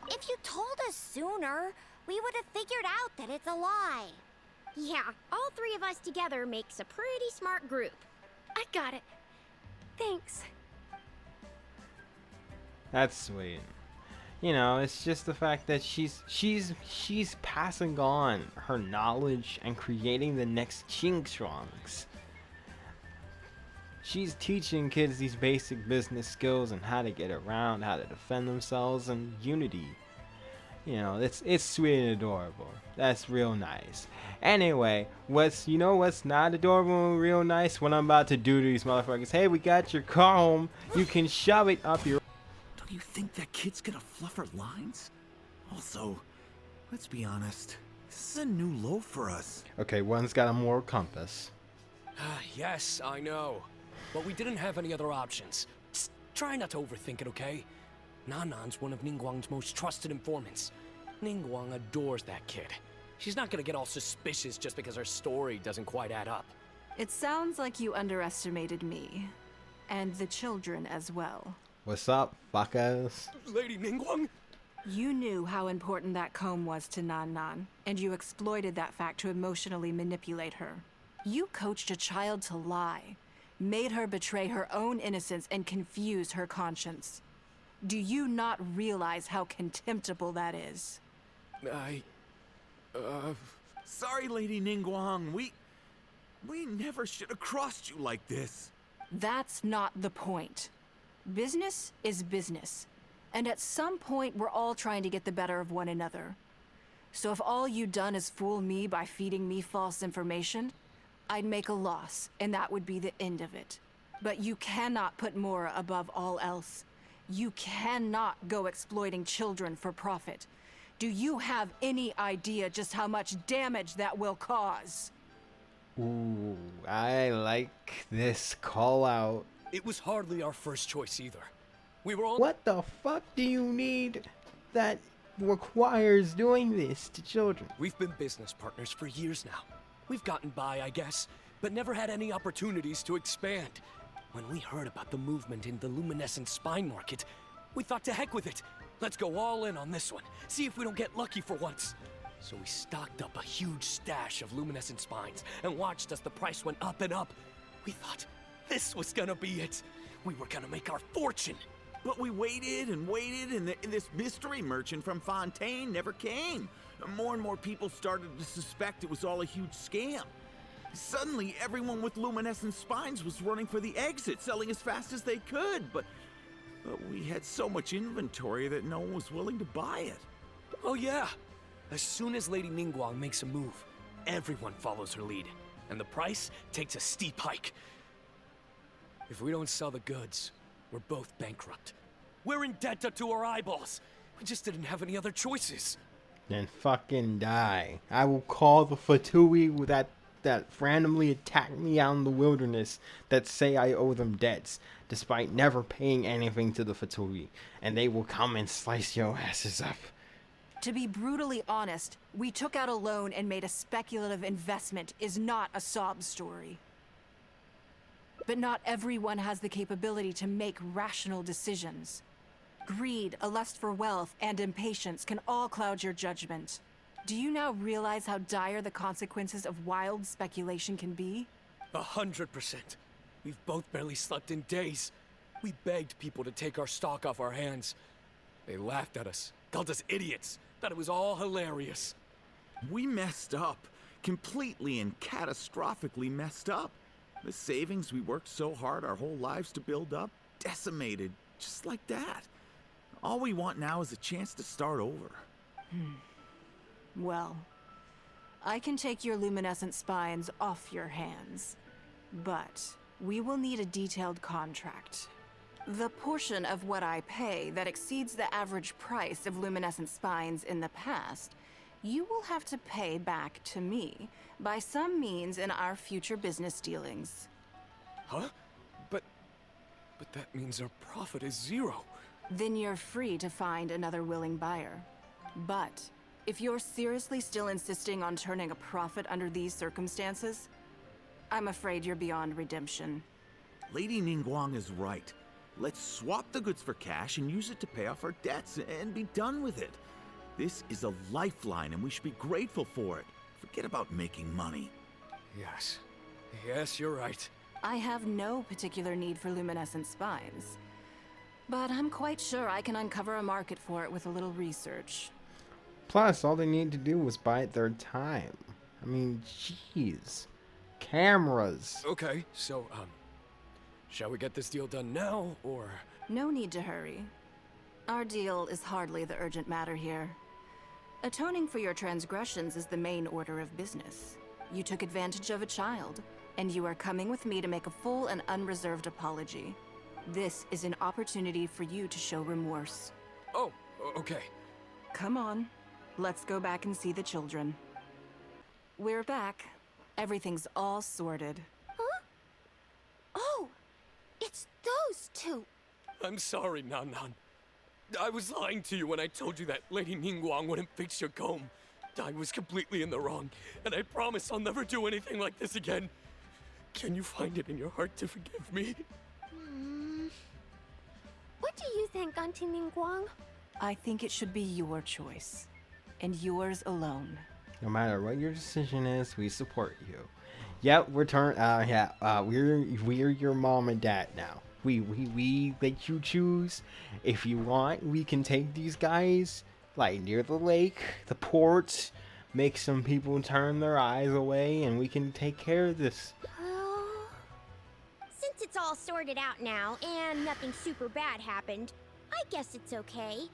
[SPEAKER 9] If you told us sooner, we would have figured out that it's a lie. Yeah, all three of us together makes a pretty smart group.
[SPEAKER 4] I got it. Thanks.
[SPEAKER 3] That's sweet. You know, it's just the fact that she's passing on her knowledge and creating the next Chingchongs. She's teaching kids these basic business skills and how to get around, how to defend themselves, and unity. You know, it's sweet and adorable. That's real nice. Anyway, what's not adorable and real nice? What I'm about to do to these motherfuckers. Hey, we got your comb. You can shove it up your...
[SPEAKER 10] Don't you You think that kid's gonna fluff her lines? Also, let's be honest, this is a new low for us.
[SPEAKER 3] Okay, one's got a moral compass.
[SPEAKER 11] Yes, I know. But we didn't have any other options. Just try not to overthink it, okay? Nanan's one of Ningguang's most trusted informants. Ningguang adores that kid. She's not gonna get all suspicious just because her story doesn't quite add up.
[SPEAKER 1] It sounds like you underestimated me. And the children as well.
[SPEAKER 3] What's up, fuckers?
[SPEAKER 11] Lady Ningguang?
[SPEAKER 1] You knew how important that comb was to Nan Nan, and you exploited that fact to emotionally manipulate her. You coached a child to lie, made her betray her own innocence and confuse her conscience. Do you not realize how contemptible that is?
[SPEAKER 10] Sorry, Lady Ningguang. We never should have crossed you like this.
[SPEAKER 1] That's not the point. Business is business. And at some point, we're all trying to get the better of one another. So if all you'd done is fool me by feeding me false information, I'd make a loss, and that would be the end of it. But you cannot put Mora above all else. You cannot go exploiting children for profit. Do you have any idea just how much damage that will cause?
[SPEAKER 3] Ooh, I like this call out.
[SPEAKER 11] It was hardly our first choice either. We were all—
[SPEAKER 3] What the fuck do you need that requires doing this to children?
[SPEAKER 11] We've been business partners for years now. We've gotten by, I guess, but never had any opportunities to expand. When we heard about the movement in the luminescent spine market, we thought to heck with it. Let's go all in on this one. See if we don't get lucky for once. So we stocked up a huge stash of luminescent spines and watched as the price went up and up. We thought this was gonna be it. We were gonna make our fortune.
[SPEAKER 10] But we waited and waited, and this mystery merchant from Fontaine never came. More and more people started to suspect it was all a huge scam. Suddenly, everyone with luminescent spines was running for the exit, selling as fast as they could, but we had so much inventory that no one was willing to buy it.
[SPEAKER 11] Oh yeah. As soon as Lady Ningguang makes a move, everyone follows her lead, and the price takes a steep hike. If we don't sell the goods, we're both bankrupt. We're in debt up to our eyeballs. We just didn't have any other choices.
[SPEAKER 3] Then fucking die. I will call the Fatui that randomly attack me out in the wilderness that say I owe them debts, despite never paying anything to the Fatui, and they will come and slice your asses up.
[SPEAKER 1] To be brutally honest, we took out a loan and made a speculative investment is not a sob story. But not everyone has the capability to make rational decisions. Greed, a lust for wealth, and impatience can all cloud your judgment. Do you now realize how dire the consequences of wild speculation can be?
[SPEAKER 11] 100%. We've both barely slept in days. We begged people to take our stock off our hands. They laughed at us, called us idiots, thought it was all hilarious.
[SPEAKER 10] We messed up. Completely and catastrophically messed up. The savings we worked so hard our whole lives to build up, decimated just like that. All we want now is a chance to start over.
[SPEAKER 1] Well, I can take your luminescent spines off your hands, but we will need a detailed contract. The portion of what I pay that exceeds the average price of luminescent spines in the past, you will have to pay back to me by some means in our future business dealings.
[SPEAKER 11] Huh? But that means our profit is zero.
[SPEAKER 1] Then you're free to find another willing buyer. But if you're seriously still insisting on turning a profit under these circumstances, I'm afraid you're beyond redemption.
[SPEAKER 10] Lady Ningguang is right. Let's swap the goods for cash and use it to pay off our debts and be done with it. This is a lifeline and we should be grateful for it. Forget about making money.
[SPEAKER 11] Yes, you're right.
[SPEAKER 1] I have no particular need for luminescent spines, but I'm quite sure I can uncover a market for it with a little research.
[SPEAKER 3] Plus, all they need to do was buy it their time. I mean, jeez. Cameras.
[SPEAKER 11] Okay, so, shall we get this deal done now, or?
[SPEAKER 1] No need to hurry. Our deal is hardly the urgent matter here. Atoning for your transgressions is the main order of business. You took advantage of a child, and you are coming with me to make a full and unreserved apology. This is an opportunity for you to show remorse.
[SPEAKER 11] Oh, okay.
[SPEAKER 1] Come on, let's go back and see the children. We're back. Everything's all sorted.
[SPEAKER 9] Huh? Oh, it's those two.
[SPEAKER 11] I'm sorry, Nan Nan. I was lying to you when I told you that Lady Ningguang wouldn't fix your comb. I was completely in the wrong, and I promise I'll never do anything like this again. Can you find it in your heart to forgive me?
[SPEAKER 9] What do you think, Auntie Ningguang?
[SPEAKER 1] I think it should be your choice, and yours alone.
[SPEAKER 3] No matter what your decision is, we support you. Yep, we're your mom and dad now. We let you choose. If you want, we can take these guys like near the lake, the port, make some people turn their eyes away, and we can take care of this.
[SPEAKER 9] Well, since it's all sorted out now and nothing super bad happened, I guess it's okay.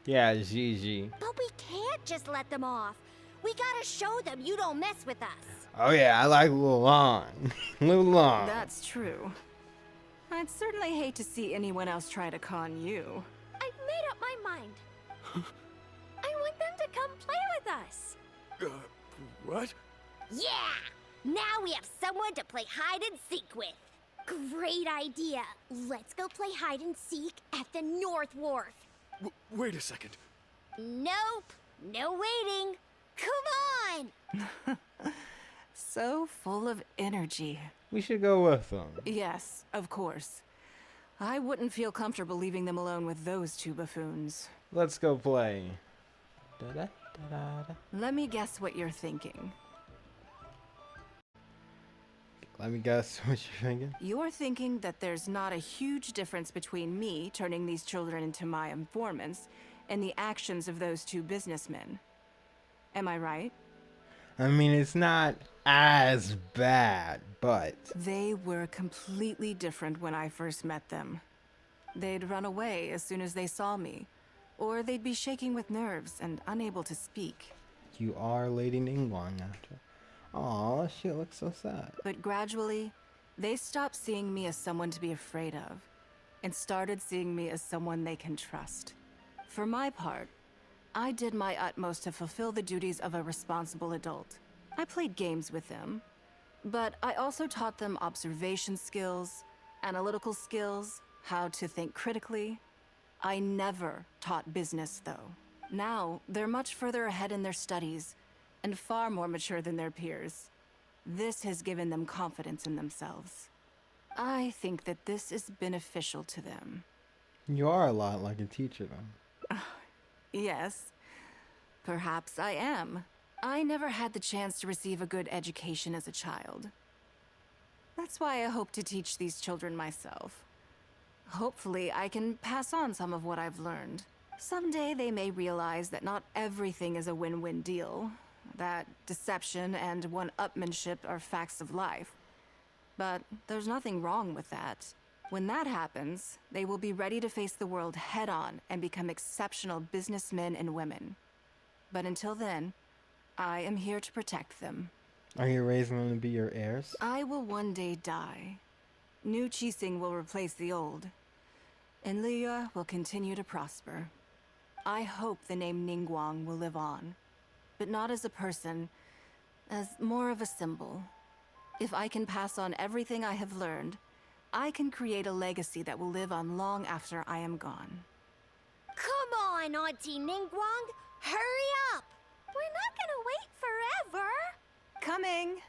[SPEAKER 3] Yeah, Gigi.
[SPEAKER 9] But we can't just let them off. We gotta show them you don't mess with us.
[SPEAKER 3] Oh yeah, I like Lulon. Lulon.
[SPEAKER 1] That's true. I'd certainly hate to see anyone else try to con you.
[SPEAKER 9] I've made up my mind. I want them to come play with us.
[SPEAKER 11] What?
[SPEAKER 9] Yeah! Now we have someone to play hide and seek with. Great idea. Let's go play hide and seek at the North Wharf.
[SPEAKER 11] Wait a second.
[SPEAKER 9] Nope. No waiting. Come on!
[SPEAKER 1] So full of energy.
[SPEAKER 3] We should go with them.
[SPEAKER 1] Yes, of course. I wouldn't feel comfortable leaving them alone with those two buffoons.
[SPEAKER 3] Let's go play. Da-da-da-da-da.
[SPEAKER 1] Let me guess what you're thinking.
[SPEAKER 3] Let me guess what you're thinking.
[SPEAKER 1] You're thinking that there's not a huge difference between me turning these children into my informants and the actions of those two businessmen. Am I right?
[SPEAKER 3] I mean, it's not as bad, but...
[SPEAKER 1] They were completely different when I first met them. They'd run away as soon as they saw me, or they'd be shaking with nerves and unable to speak.
[SPEAKER 3] You are Lady Ningguang after. Aw, she looks so sad.
[SPEAKER 1] But gradually, they stopped seeing me as someone to be afraid of, and started seeing me as someone they can trust. For my part, I did my utmost to fulfill the duties of a responsible adult. I played games with them, but I also taught them observation skills, analytical skills, how to think critically. I never taught business, though. Now, they're much further ahead in their studies, and far more mature than their peers. This has given them confidence in themselves. I think that this is beneficial to them.
[SPEAKER 3] You are a lot like a teacher, though.
[SPEAKER 1] Yes, perhaps I am. I never had the chance to receive a good education as a child. That's why I hope to teach these children myself. Hopefully, I can pass on some of what I've learned. Someday they may realize that not everything is a win-win deal, that deception and one-upmanship are facts of life. But there's nothing wrong with that. When that happens, they will be ready to face the world head-on and become exceptional businessmen and women. But until then, I am here to protect them.
[SPEAKER 3] Are you raising them to be your heirs?
[SPEAKER 1] I will one day die. New Qixing will replace the old, and Liyue will continue to prosper. I hope the name Ningguang will live on, but not as a person, as more of a symbol. If I can pass on everything I have learned, I can create a legacy that will live on long after I am gone.
[SPEAKER 9] Come on, Auntie Ningguang! Hurry up! We're not gonna wait forever!
[SPEAKER 1] Coming!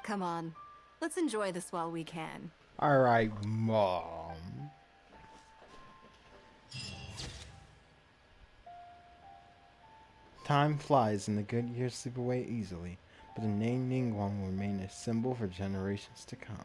[SPEAKER 1] Come on, let's enjoy this while we can.
[SPEAKER 3] Alright, Mom. Time flies and the good years slip away easily, but the name Ningguang will remain a symbol for generations to come.